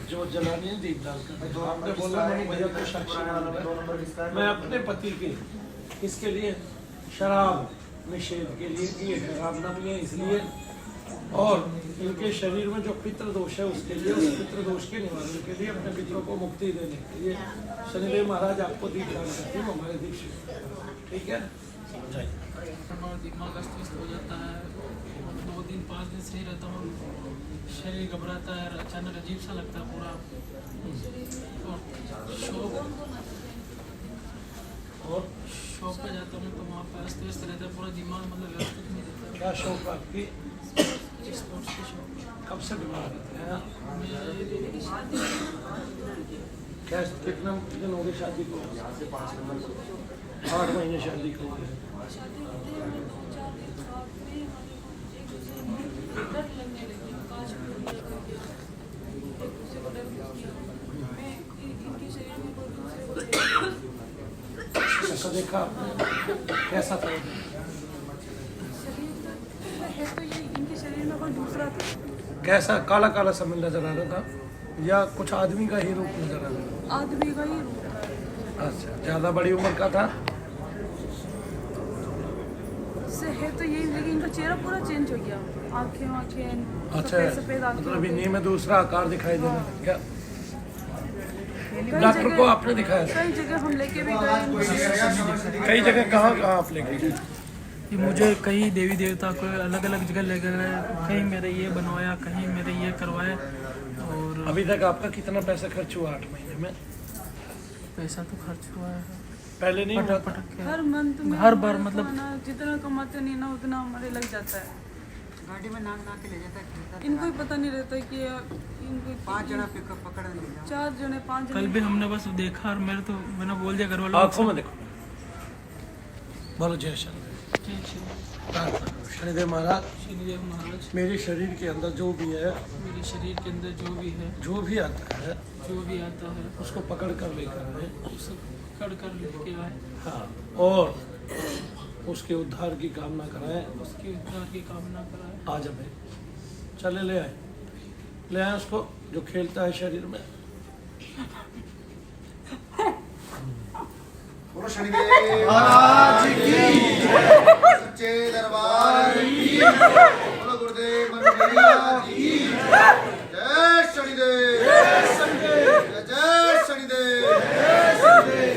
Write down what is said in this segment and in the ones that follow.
जो जलानी है दीप डाल कर। तो आपने बोला नहीं भैया को साक्षी मैं अपने पति के इसके लिए शराब निषेध के लिए कि ये शराब न पिए इसलिए, और इनके शरीर में जो पितृ दोष है उसके लिए, उस पितृ दोष के निवारण के लिए, अपने पितरों को मुक्ति देने के लिए शनिदेव महाराज आपको दीप दान करते हैं हमारे दीप। ठीक है, दिमाग अस्त व्यस्त हो जाता है, 2 दिन 5 दिन सही रहता हूँ, शरीर घबराता है, अचानक अजीब सा लगता है पूरा, और शॉप पे जाता हूँ तो वहाँ पे अस्त व्यस्त रहता है पूरा दिमाग, मतलब व्यवस्थित नहीं रहता। क्या शौक आपकी? स्पोर्ट्स के शौक। कब से बीमार रहते हैं? मैं क्या कितना दिन हो गए शादी को? 8 महीने शादी को हो गए। ऐसा देखा आपने, कैसा था? तो ये इनके शरीर में कोई दूसरा था। कैसा काला काला समझ नजर आ रहा था या कुछ आदमी का ही रूप नजर आ रहा था? आदमी का ही रूप था। अच्छा, ज्यादा बड़ी उम्र का था? से है तो यही, लेकिन इनका चेहरा पूरा चेंज हो गया, आँखें अच्छा, सफेद सफेद आँखें। मतलब इन्हीं में दूसरा आकार दिखाई देना क्या? कई डॉक्टर जगह- को आपने दिखाया? कई जगह हम लेके भी गए। कई जगह कहाँ आप लेके गए? ये मुझे कई देवी देवता को अलग अलग जगह ले गए, कहीं मेरे ये बनवाया, कहीं मेरे ये करवाया, और अभी तक आपका कितना पैसा खर्च हुआ 8 महीने में? पैसा तो खर्च हुआ है पहले नहीं हुआ? पटक के। हर मंथ में हर बार हमारा मतलब खाना जितना कमाते नहीं ना उतना हमारे लग जाता है। गाड़ी में नाक नाक के ले जाता है, इनको ही पता नहीं रहता कि इनको 5 जना पिकअप पकड़ ले जाओ। 4 जने 5 कल जने। भी हमने बस देखा, और मेरे तो मैंने बोल दिया घर वालों आँखों में देखो, बोलो जय शनिदेव। शनिदेव महाराज, शनिदेव महाराज, मेरे शरीर के अंदर जो भी है, मेरे शरीर के अंदर जो भी है, जो भी आता है, जो भी आता है, उसको पकड़ कर लेकर आए। उसे पकड़ कर लेके आए, हाँ, और उसके उद्धार की कामना कराएं। उसके उद्धार की कामना कराए। आज हमें चले ले आए उसको जो खेलता है शरीर में। बोलो शनिदेव महाराज की सच्चे दरबार की, बोलो गुरुदेव महाराज की जय शनिदेव, जय शनिदेव, जय शनिदेव, जय शनिदेव।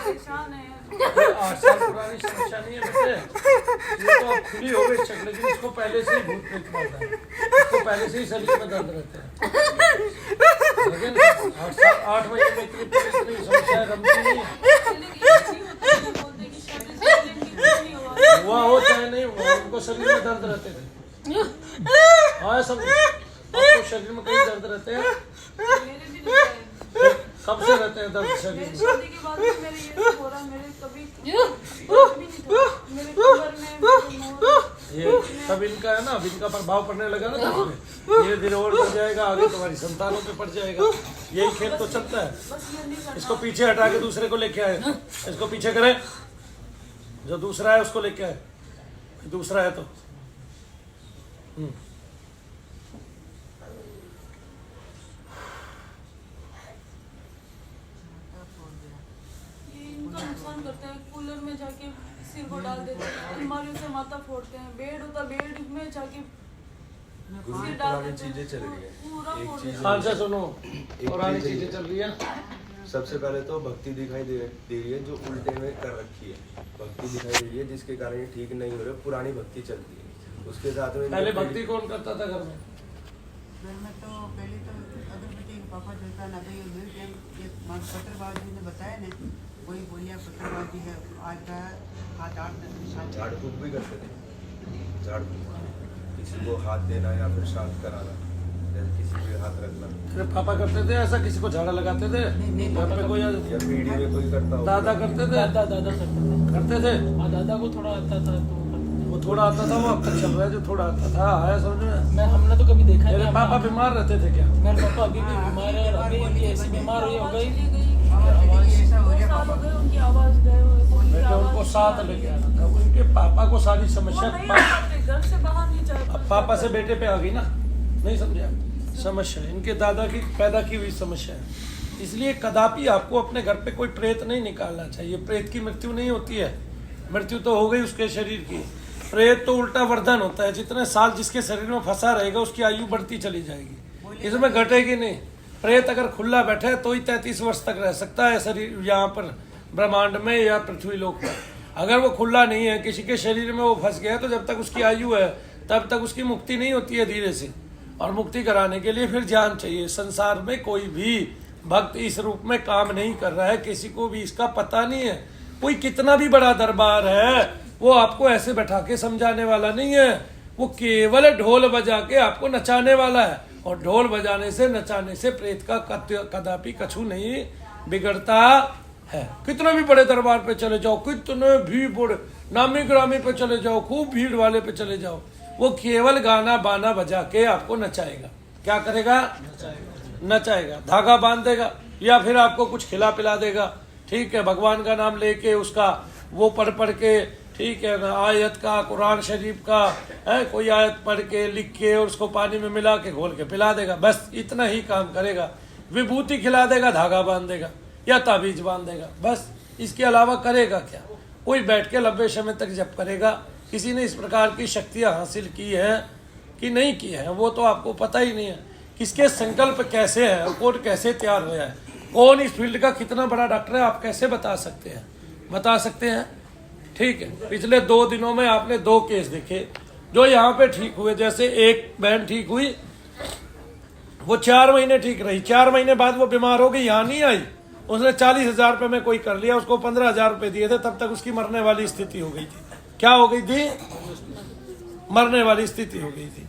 परेशान है। 8 साल पुरानी समस्या नहीं है बेटे, ये तो अब खुली हो गई चक, लेकिन इसको पहले से ही भूत प्रेत मारता है, इसको पहले से ही शरीर में दर्द रहता है। लेकिन 8 महीने में इतनी समस्या रमती नहीं है। हुआ हो चाहे नहीं हुआ, उनको शरीर में दर्द रहते थे। हाँ सब आपको शरीर में कई दर्द रहते हैं? कब से रहते हैं दर्द शरीर में? शादी के बाद में मेरे ये सब हो रहा है, मेरे कभी नहीं था। मेरे कमर में ये सब इनका है ना, अब इनका प्रभाव पड़ने लगा ना, धीरे धीरे और बढ़ जाएगा, आगे तुम्हारी संतानों पे पड़ जाएगा। यही खेल तो चलता है। बस ये नहीं करना। इसको पीछे हटा के दूसरे को लेके आए, इसको पीछे करें, जो दूसरा है उसको लेके आए, दूसरा है तो ये इनका नुकसान करते हैं, कूलर में जाके सिर को डाल देते हैं, अलमारियों से माथा फोड़ते हैं, बेड होता बेड में जाके सिर डाल देते हैं, चीजें चल रही है। पूरा फोड़ देते हैं। हाँ से सुनो, पुरानी चीजें चल रही है। सबसे पहले तो भक्ति दिखाई दे रही है जो उल्टे में कर रखी है, भक्ति दिखाई दे रही है जिसके कारण ये ठीक नहीं हो रहे, पुरानी भक्ति चलती है। उसके साथ में पहले भक्ति कौन करता था घर में? घर में तो पहले तो अगरबत्ती पापा जोता ना गई, ये पत्थरबाजी ने बताया ना, वही बोलिया पत्थरबाजी है। आज का हाथ 8-10 झाड़ फूक भी करते थे, झाड़ फूक, किसी को हाथ देना या फिर शांत कराना, या किसी पे हाथ रखना, तेरे पापा करते थे ऐसा? किसी को झाड़ा लगाते थे घर पे? कोई या पीढ़ी में कोई करता हो। दादा करते थे? दादा करते थे। करते थे? हाँ, दादा को थोड़ा आता था तो वो थोड़ा आता था वो अब तक चल रहा है, जो थोड़ा आता था आया समझ में। मैं हमने तो कभी देखा मेरे नहीं। पापा बीमार रहते थे क्या? मेरे पापा अभी भी बीमार है, और अभी उनकी ऐसी बीमार हुई हो गई चली गई, ऐसा हो 2 गया साल हो पापा गए उनकी आवाज गए हुए, बोलने की बेटे आवाज उनको नहीं साथ आ रही लेके है। आना था, उनके पापा को सारी वो समस्या नहीं आ पाते, घर से बाहर नहीं जा अब पाते। पापा से बेटे पे आ गई ना, नहीं समझे आप? समस्या इनके दादा की पैदा की हुई समस्या है। इसलिए कदापि आपको अपने घर पे कोई प्रेत नहीं निकालना चाहिए। प्रेत की मृत्यु नहीं होती है, मृत्यु तो हो गई उसके शरीर की। प्रेत तो उल्टा वर्धन होता है, जितने साल जिसके शरीर में फंसा रहेगा उसकी आयु बढ़ती चली जाएगी, इसमें घटेगी नहीं। प्रेत अगर खुला बैठे तो ही 33 वर्ष तक रह सकता है शरीर यहाँ पर ब्रह्मांड में या पृथ्वी लोक पर। अगर वो खुला नहीं है, किसी के शरीर में वो फंस गया, तो जब तक उसकी आयु है तब तक उसकी मुक्ति नहीं होती है धीरे से। और मुक्ति कराने के लिए फिर ज्ञान चाहिए। संसार में कोई भी भक्त इस रूप में काम नहीं कर रहा है, किसी को भी इसका पता नहीं है। कोई कितना भी बड़ा दरबार है, वो आपको ऐसे बैठा के समझाने वाला नहीं है, वो केवल ढोल बजा के आपको नचाने वाला है। और ढोल बजाने से नचाने से प्रेत का कदापि कछु नहीं बिगड़ता है। कितने भी बड़े दरबार पे चले जाओ, कितने भी बड़े नामी ग्रामी पे चले जाओ, खूब भीड़ वाले पे चले जाओ, वो केवल गाना बाना बजा के आपको नचाएगा। क्या करेगा? नचाएगा, धागा बांध देगा, या फिर आपको कुछ खिला पिला देगा। ठीक है, भगवान का नाम लेके उसका वो पढ़ के, ठीक है ना, आयत का, कुरान शरीफ का है, कोई आयत पढ़ के लिख के और उसको पानी में मिला के घोल के पिला देगा। बस इतना ही काम करेगा। विभूति खिला देगा, धागा बांध देगा या ताबीज बांध देगा, बस। इसके अलावा करेगा क्या? कोई बैठ के लंबे समय तक जप करेगा। किसी ने इस प्रकार की शक्तियां हासिल की है कि नहीं की है, वो तो आपको पता ही नहीं है। किसके संकल्प कैसे है, कोट कैसे तैयार हुआ है, कौन इस फील्ड का कितना बड़ा डॉक्टर है, आप कैसे बता सकते हैं? बता सकते हैं? ठीक है, पिछले 2 दिनों में आपने 2 केस देखे जो यहाँ पे ठीक हुए। जैसे एक बहन ठीक हुई, वो 4 महीने ठीक रही, 4 महीने बाद वो बीमार हो गई, यहाँ नहीं आई। उसने 40,000 रुपये में कोई कर लिया, उसको 15,000 रुपये दिए थे, तब तक उसकी मरने वाली स्थिति हो गई थी। क्या हो गई थी? मरने वाली स्थिति हो गई थी।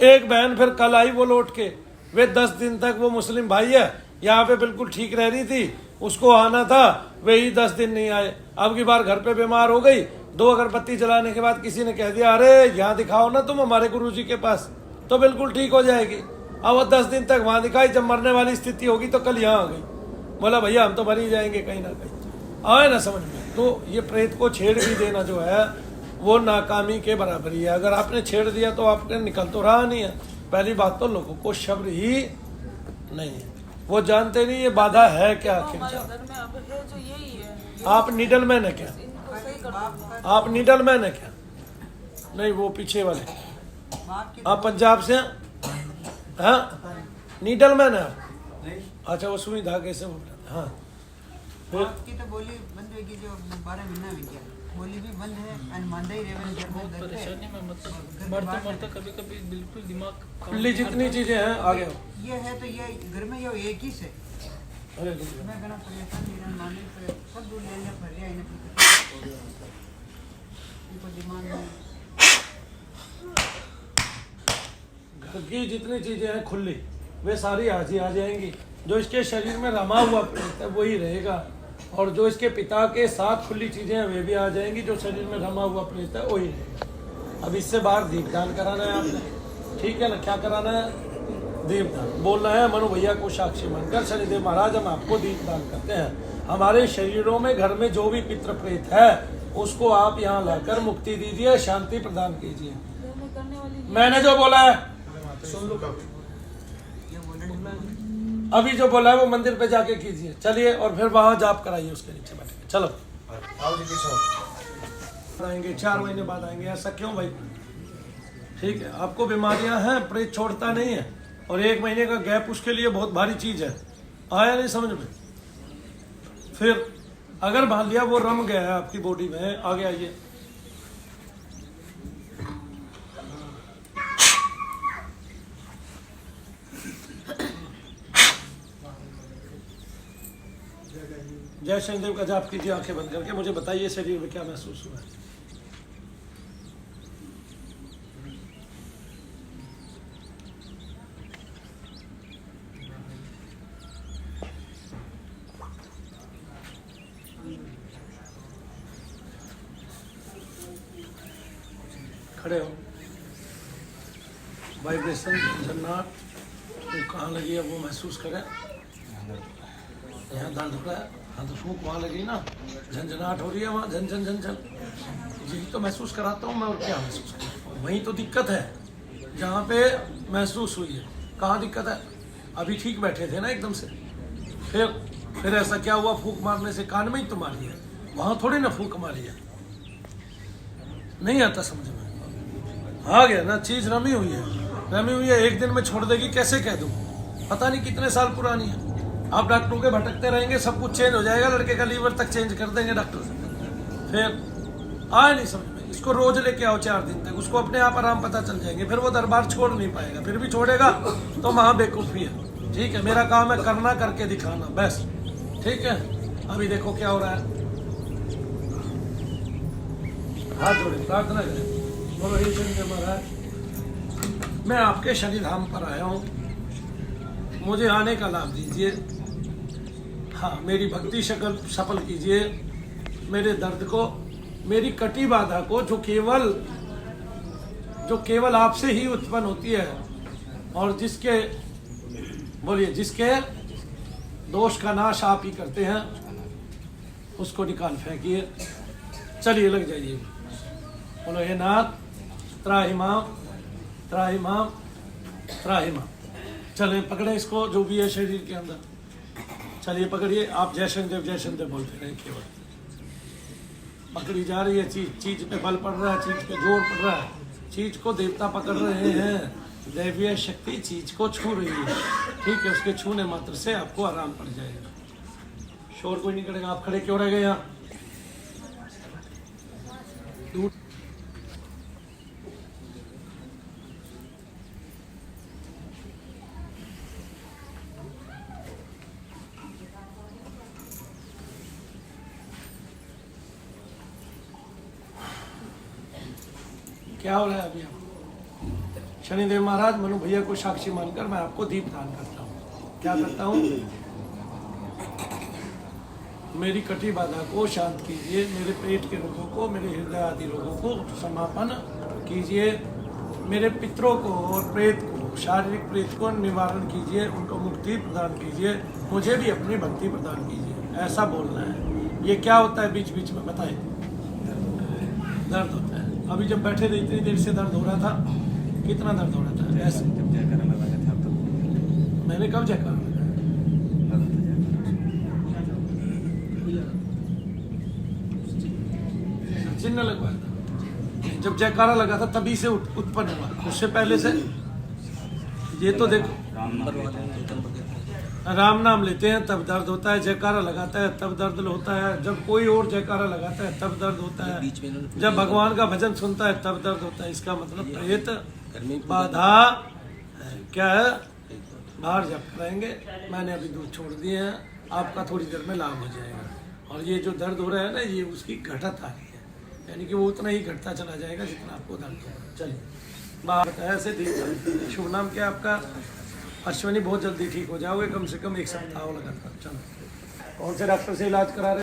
एक बहन फिर कल आई वो लौट के, वे 10 दिन तक, वो मुस्लिम भाई है, यहाँ पे बिल्कुल ठीक रह रही थी, उसको आना था, वे ही 10 दिन नहीं आए। अब की बार घर पे बीमार हो गई, 2 अगरबत्ती जलाने के बाद किसी ने कह दिया, अरे यहाँ दिखाओ ना तुम हमारे गुरुजी के पास, तो बिल्कुल ठीक हो जाएगी। अब वो 10 दिन तक वहाँ दिखाई, जब मरने वाली स्थिति होगी तो कल यहाँ आ गई। बोला भैया हम तो मर ही जाएंगे कहीं ना कहीं। आए ना समझ में? तो ये प्रेत को छेड़ भी देना जो है वो नाकामी के बराबर ही है। अगर आपने छेड़ दिया तो आपने निकल तो रहा नहीं है। पहली बात तो लोगों को शब्द ही नहीं है, वो जानते नहीं ये बाधा है क्या आखिर। हमारे घर में अब है जो यही है, आप नीडल मैन है क्या? इनको सही कर दो। आप नीडल मैन है क्या? नहीं, वो पीछे वाले। बाप की आप पंजाब से हैं? हाँ, नीडल मैन है आप? अच्छा, वो सुई धागे से वो। हाँ, फिर बाप की तो बोली बंद होगी, जो 12 महीना हो गया, बोली भी बंद है, अनमानदा ही रेवन घर में बहुत दर्द है। परेशानी में मतलब मरते मरते कभी कभी बिल्कुल दिमाग खुली जितनी चीजें हैं आगे हो। ये है तो ये घर में ये एक ही से अरे मैं कहना परेशान नहीं माने पे सब दूर ले ले भर रहा है इनको दिमाग में घर की जितनी चीजें हैं खुली, वे सारी आज ही आ जाएंगी। जो इसके शरीर में रमा हुआ प्रेत है वही रहेगा, और जो इसके पिता के साथ खुली चीजें हैं वे भी आ जाएंगी। जो शरीर में रमा हुआ प्रेत है वही रहेगा। अब इससे बाहर दीपदान कराना है आपने, ठीक है ना? क्या कराना है? दीपदान। बोलना है मनु भैया को साक्षी मानकर, शनिदेव महाराज हम आपको दीपदान करते हैं। हमारे शरीरों में, घर में जो भी पितृ प्रेत है उसको आप यहाँ लाकर मुक्ति दीजिए, शांति प्रदान कीजिए। घर में करने वाली मैंने जो बोला है सुन लो, ये बोलने अभी जो बोला है वो मंदिर पे जाके कीजिए। चलिए, और फिर वहां जाप कराइए, उसके नीचे बैठ के। चलो आएंगे, 4 महीने बाद आएंगे। ऐसा क्यों भाई? ठीक है, आपको बीमारियां हैं, प्रेत छोड़ता नहीं है, और 1 महीने का गैप उसके लिए बहुत भारी चीज है। आया नहीं समझ में? फिर अगर मान लिया वो रम गया है आपकी बॉडी में, आगे आइए। जय शनिदेव का जाप कीजिए आंखें बंद करके। मुझे बताइए शरीर में क्या महसूस हुआ है? खड़े हो। वाइब्रेशन झंझनाहट तो कहाँ लगी है वो महसूस करें। यहाँ दर्द हो रहा है, हाँ तो फूंक वहाँ लगी ना, झंझनाहट हो रही है वहाँ, झन झन झन झन, यही तो महसूस कराता हूँ मैं, और क्या महसूस करता हूँ। वहीं तो दिक्कत है जहाँ पे महसूस हुई है। कहाँ दिक्कत है? अभी ठीक बैठे थे ना एकदम से, फिर ऐसा क्या हुआ? फूंक मारने से कान में ही तो मारी है, वहाँ थोड़ी ना फूंक मारी है। नहीं आता समझ में, आ गया ना, चीज रमी हुई है, एक दिन में छोड़ देगी कैसे कह दूं? पता नहीं कितने साल पुरानी है। आप डॉक्टरों के भटकते रहेंगे, सब कुछ चेंज हो जाएगा, लड़के का लीवर तक चेंज कर देंगे डॉक्टर से, फिर आए नहीं समझ में। इसको रोज लेके आओ 4 दिन तक, उसको अपने आप आराम पता चल जाएंगे, फिर वो दरबार छोड़ नहीं पाएगा, फिर भी छोड़ेगा तो महा बेवकूफ़ी है। ठीक है, मेरा काम है करना, करके दिखाना, बस। ठीक है, अभी देखो क्या हो रहा है। हाथ जोड़े प्रार्थना करें। बोलो हे शनि महाराज, मैं आपके शनि धाम पर आया हूँ, मुझे आने का लाभ दीजिए। हाँ, मेरी भक्ति सफल कीजिए, मेरे दर्द को, मेरी कटी बाधा को, जो केवल आपसे ही उत्पन्न होती है, और जिसके बोलिए जिसके दोष का नाश आप ही करते हैं, उसको निकाल फेंकिए। चलिए लग जाइए। बोलो हे नाथ त्राहिमाम त्राहिमाम त्राहिमाम। चले पकड़े इसको, जो भी है शरीर के अंदर, चलिए पकड़िए। आप जय शनिदेव बोलते रहे केवल। पकड़ी जा रही है चीज पे बल पड़ रहा है, चीज पे जोर पड़ रहा है, चीज को देवता पकड़ रहे हैं, दैवीय शक्ति चीज को छू रही है। ठीक है, उसके छूने मात्र से आपको आराम पड़ जाएगा। शोर कोई नहीं करेगा। आप खड़े क्यों रह गए यहाँ? दूर क्या हो रहा है अभी? आप शनिदेव महाराज, मनु भैया को साक्षी मानकर मैं आपको दीप दान करता हूँ। क्या करता हूँ? मेरी कटी बाधा को शांत कीजिए, मेरे पेट के रोगों को, मेरे हृदय आदि रोगों को समापन कीजिए, मेरे पितरों को और प्रेत को, शारीरिक प्रेत को निवारण कीजिए, उनको मुक्ति प्रदान कीजिए, मुझे भी अपनी भक्ति प्रदान कीजिए। ऐसा बोलना है। ये क्या होता है बीच बीच में बताएं? दर्द होता है। अभी जब बैठे थे इतनी देर से दर्द हो रहा था, कितना दर्द हो रहा था? ऐसे जब जयकारा लगा था तो मैंने कब जयकारा लगाया? चिन्ह लगवाया था, जब जयकारा लगा था तभी से उत्पन्न हुआ, उससे पहले से। ये तो देखो, राम नाम लेते हैं तब दर्द होता है, जयकारा लगाता है तब दर्द होता है, जब कोई और जयकारा लगाता है तब दर्द होता है, जब भगवान का भजन सुनता है तब दर्द होता है। इसका मतलब प्रेत बाधा क्या है? बाहर जब कराएंगे। मैंने अभी दूध छोड़ दिए हैं, आपका थोड़ी देर में लाभ हो जाएगा। और ये जो दर्द हो रहा है ना, ये उसकी घटत आ रही है, यानी कि वो उतना ही घटता चला जाएगा जितना आपको दर्द होगा। चलिए बाहर ऐसे ठीक। शुभ नाम क्या आपका? अश्विनी। बहुत जल्दी ठीक हो जाओगे, कम से कम 1 सप्ताह लगातार। चलो, कौन से डॉक्टर से इलाज करा रहे?